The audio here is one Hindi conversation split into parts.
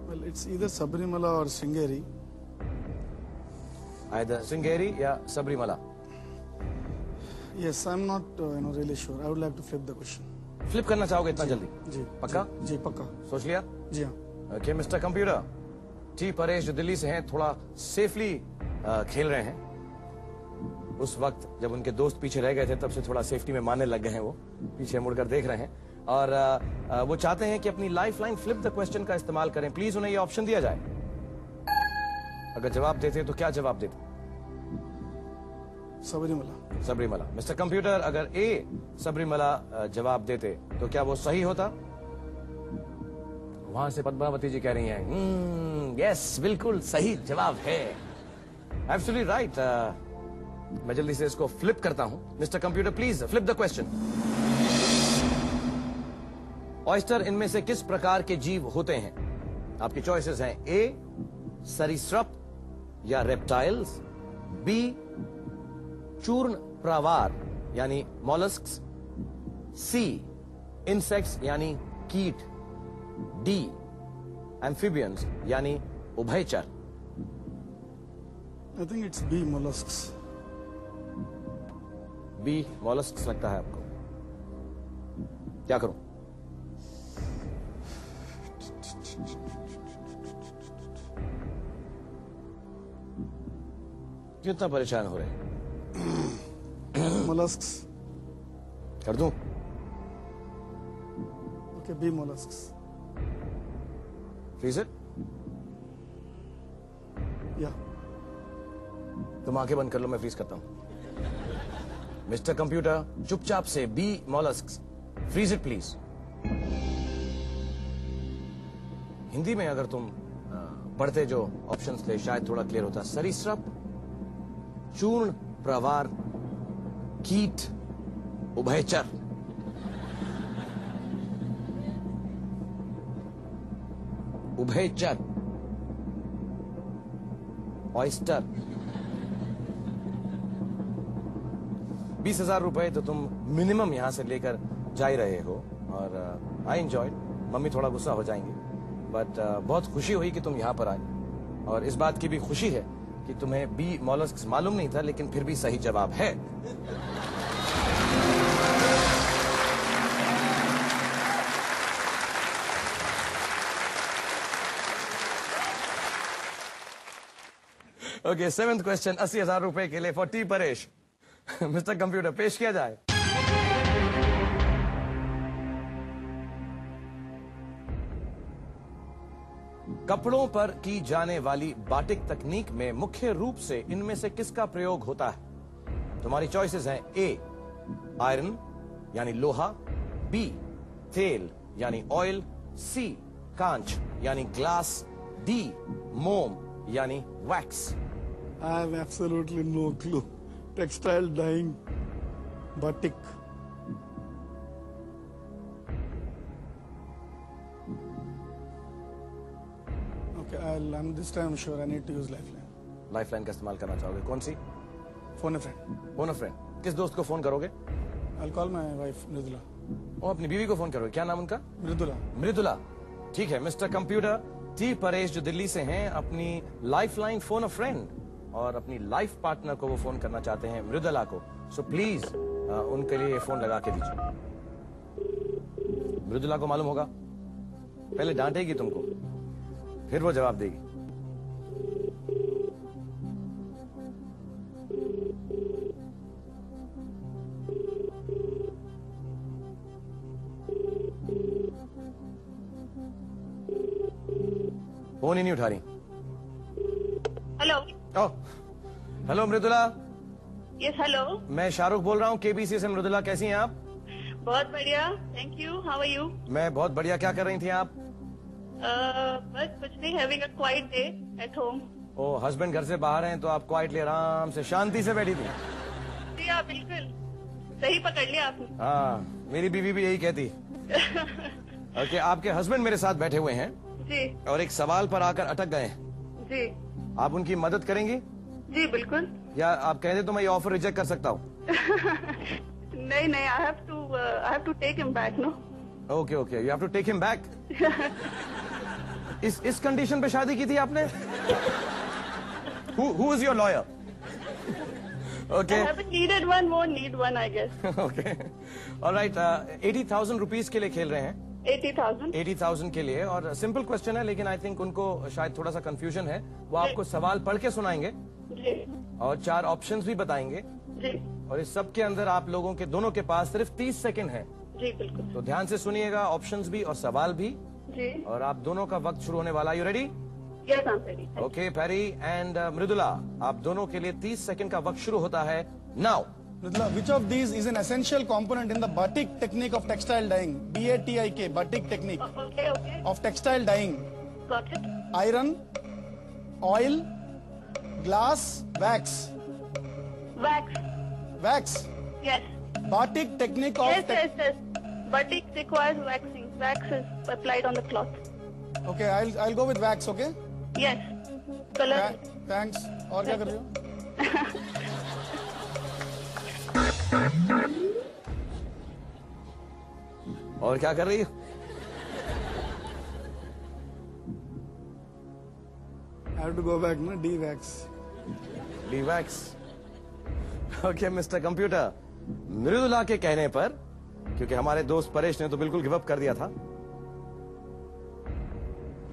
Well, it's either Sabrimala or Sringeri. Either Sringeri या Sabrimala. Yes, I'm not really sure. I would like to flip the question. Flip करना चाहोगे इतना जल्दी? जी पक्का? जी पक्का. सोच लिया? जी हाँ. Okay mister computer, T Paresh जो दिल्ली से हैं थोड़ा सेफली खेल रहे हैं. उस वक्त जब उनके दोस्त पीछे रह गए थे तब से थोड़ा सेफ्टी में मानने लग गए हैं. वो पीछे मुड़कर देख रहे हैं और वो चाहते हैं कि अपनी life line flip the question का इस्तेमाल करें. प्लीज उन्हें ये ऑप्शन दिया जाए. अगर जवाब देते तो क्या जवाब देते? सबरीमला. सबरीमला. मिस्टर कंप्यूटर, अगर ए सबरीमला जवाब देते तो क्या वो सही होता? वहां से पद्मावती जी कह रही हैं यस, बिल्कुल सही जवाब है. Absolutely right. मैं जल्दी से इसको फ्लिप करता हूं. Mister computer please flip the question. Oyster इनमें से किस प्रकार के जीव होते हैं? आपकी चॉइसेस हैं ए सरीसृप या रेप्टाइल्स, बी चूर्ण प्रावार यानी मॉलस्क्स, सी इंसेक्ट्स यानी कीट, डी एम्फीबियंस यानी उभयचर. I think it's B, mollusks. B mollusks लगता है आपको? क्या करूं? कितना परेशान हो रहे हैं? Mollusks. कर दूं? Okay, B, mollusks. Freeze it. Yeah. तुम आंखें बंद कर लो, मैं फ्रीज करता हूं. मिस्टर कंप्यूटर चुपचाप से B mollusks. Freeze it please. Hindi में अगर तुम पढ़ते जो ऑप्शंस थे शायद थोड़ा क्लियर होता. सरीसृप, चूर्ण प्रवार, कीट, उभयचर. उभयचर, ऑयस्टर. 20,000 रुपए तो तुम मिनिमम यहां से लेकर जा ही रहे हो और आई एंजॉय. मम्मी थोड़ा गुस्सा हो जाएंगी बट बहुत खुशी हुई कि तुम यहां पर आए और इस बात की भी खुशी है कि तुम्हें बी मॉलस्क्स मालूम नहीं था लेकिन फिर भी सही जवाब है. ओके, 7th क्वेश्चन 80,000 रुपए के लिए for T Paresh. Mister computer पेश किया जाए. कपड़ों पर की जाने वाली बाटिक तकनीक में मुख्य रूप से इनमें से किसका प्रयोग होता है? तुम्हारी चॉइसेस हैं ए आयरन यानी लोहा, बी तेल यानी ऑयल, सी कांच यानी ग्लास, डी मोम यानी wax. I have absolutely no clue. Textile dyeing, batik. Okay, I'm this time sure I need to use lifeline. Lifeline का इस्तेमाल करना चाहोगे? कौन सी? Phone a friend. Phone a friend. किस दोस्त को फोन करोगे? I'll call my wife Mridula. ओ, अपनी बीवी को फोन करोगे. क्या नाम उनका? Mridula. मृदुला. ठीक है मिस्टर कंप्यूटर, टी परेश जो दिल्ली से हैं अपनी लाइफलाइन फोन अ फ्रेंड और अपनी लाइफ पार्टनर को वो फोन करना चाहते हैं मृदुला को. सो प्लीज उनके लिए फोन लगा के दीजिए. मृदुला को मालूम होगा, पहले डांटेगी तुमको फिर वो जवाब देगी. फोन ही नहीं उठा रही. Hello. Oh, hello Mridula. Yes hello. मैं शाहरुख बोल रहा हूँ केबीसी से. मृदुला कैसी हैं आप? बहुत बढ़िया, thank you. How are you? मैं बहुत बढ़िया. क्या कर रही थी आप? बस कुछ नहीं, having a quiet day at home. Oh, husband घर से बाहर हैं तो आप क्वाइटली आराम से शांति से बैठी थी. जी हाँ बिल्कुल सही पकड़ लिया आपने. हाँ, मेरी बीवी भी यही कहती. ओके, आपके हस्बैंड मेरे साथ बैठे हुए हैं जी. और एक सवाल पर आकर अटक गए हैं. जी. आप उनकी मदद करेंगी जी बिल्कुल. या आप कह दे तो मैं ये ऑफर रिजेक्ट कर सकता हूँ? नहीं नहीं, I have to take him back. No. Okay okay, you have to take him back. इस कंडीशन पे शादी की थी आपने? Who is your lawyer? Okay. I haven't needed one, won't need one, I guess. Okay. All right. 80,000 rupees के लिए खेल रहे हैं. 80,000. 80,000 के लिए, और सिंपल क्वेश्चन है, लेकिन आई थिंक उनको शायद थोड़ा सा कंफ्यूजन है. वो आपको सवाल पढ़ के सुनाएंगे जी और 4 ऑप्शंस भी बताएंगे, जी और इस सब के अंदर आप लोगों के दोनों के पास सिर्फ 30 सेकंड है. जी बिल्कुल. तो ध्यान से सुनिएगा, ऑप्शंस भी और सवाल भी, जी. और आप दोनों का वक्त शुरू होने वाला. You ready? Yes, I'm ready. Okay, Perry and Mridula, आप दोनों के लिए 30 सेकंड का वक्त शुरू होता है now. Mridula, which of these is an essential component in the batik technique of textile dyeing? BATIK, batik technique Okay, okay. of textile dyeing. Got it. Iron, oil, glass, wax. Wax. Wax. Yes. Batik technique of Yes. Batik requires waxing. Wax is applied on the cloth. Okay, I'll go with wax. Okay. Yes. Color. Thanks. और क्या कर रही हो? और क्या कर रही है? I have to go back, no? D-wax. D-wax. Okay mister computer, Mridula के कहने पर, क्योंकि हमारे दोस्त परेश ने तो बिल्कुल गिव अप कर दिया था,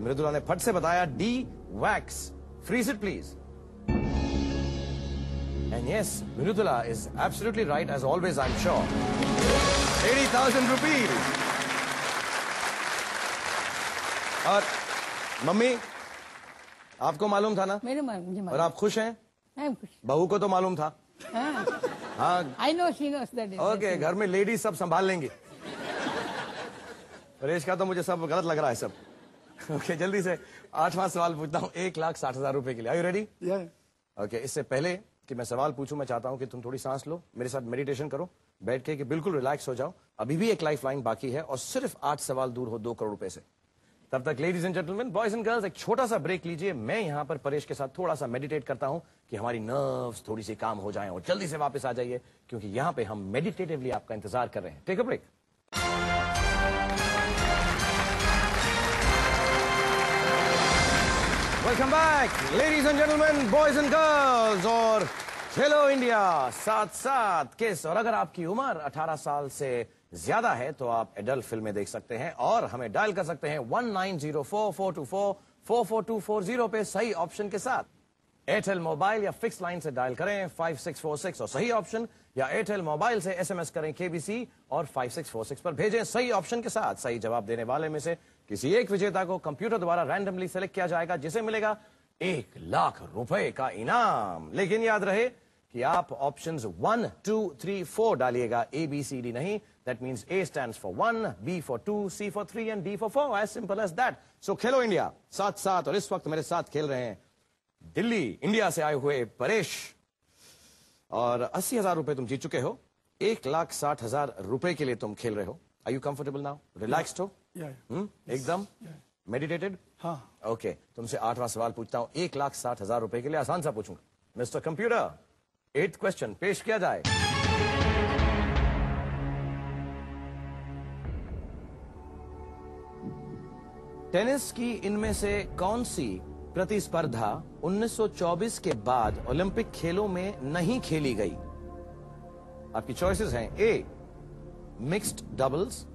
मृदुला ने फट से बताया D wax. Freeze it please. And yes, Mridula is absolutely right as always, I am sure. 80,000 rupees. और मम्मी, आपको मालूम था ना? मुझे मालूम. और आप खुश हैं? I'm खुश. बहू को तो मालूम था. हाँ. I know she knows that. Okay, घर में लेडीज सब संभाल लेंगी. परेश का तो मुझे सब गलत लग रहा है सब. ओके, जल्दी से 8वां सवाल पूछता हूँ 1,60,000 रुपए के लिए. Are you ready? Yeah. Okay, इससे पहले कि मैं सवाल पूछूं, मैं चाहता हूं कि तुम थोड़ी सांस लो, मेरे साथ मेडिटेशन करो बैठ के, कि बिल्कुल रिलैक्स हो जाओ. अभी भी एक लाइफ लाइन बाकी है और सिर्फ 8 सवाल दूर हो 2 करोड़ रुपए से. तब तक ladies and gentleman, boys and girls, एक छोटा सा ब्रेक लीजिए. मैं यहां पर परेश के साथ थोड़ा सा मेडिटेट करता हूं कि हमारी नर्व्स थोड़ी सी काम हो जाएं, और जल्दी से वापस आ जाइए, क्योंकि यहां पे हम मेडिटेटिवली आपका इंतजार कर रहे हैं. Take a break. Welcome back ladies and gentleman, boys and girls, और खेलो इंडिया साथ साथ किस. और अगर आपकी उम्र 18 साल से ज्यादा है तो आप एडल्ट फिल्में देख सकते हैं और हमें डायल कर सकते हैं 1904-424-44240 पे सही ऑप्शन के साथ. एयरटेल मोबाइल या फिक्स लाइन से डायल करें 5646 और सही ऑप्शन, या एयरटेल मोबाइल से एसएमएस करें KBC और 5646 पर भेजें सही ऑप्शन के साथ. सही जवाब देने वाले में से किसी एक विजेता को कंप्यूटर द्वारा रैंडमली सेलेक्ट किया जाएगा, जिसे मिलेगा 1 लाख रुपए का इनाम. लेकिन याद रहे कि आप ऑप्शंस 1, 2, 3, 4 डालिएगा, ABCD नहीं. That means A stands for 1, B for 2, C for 3 and D for 4. As simple as that. So Khelo India साथ साथ, और इस वक्त मेरे साथ खेल रहे हैं दिल्ली इंडिया से आए हुए परेश, और 80,000 रुपए तुम जीत चुके हो. 1,60,000 रुपए के लिए तुम खेल रहे हो. Are you comfortable now? Relaxed हो? Yeah. एकदम मेडिटेटेड. हाँ. ओके, तुमसे 8वां सवाल पूछता हूं 1,60,000 रुपए के लिए. आसान सा पूछूंगा. मिस्टर कंप्यूटर, 8th क्वेश्चन पेश किया जाए. टेनिस की इनमें से कौन सी प्रतिस्पर्धा 1924 के बाद ओलंपिक खेलों में नहीं खेली गई? आपकी चॉइसेस हैं: A मिक्स्ड डबल्स,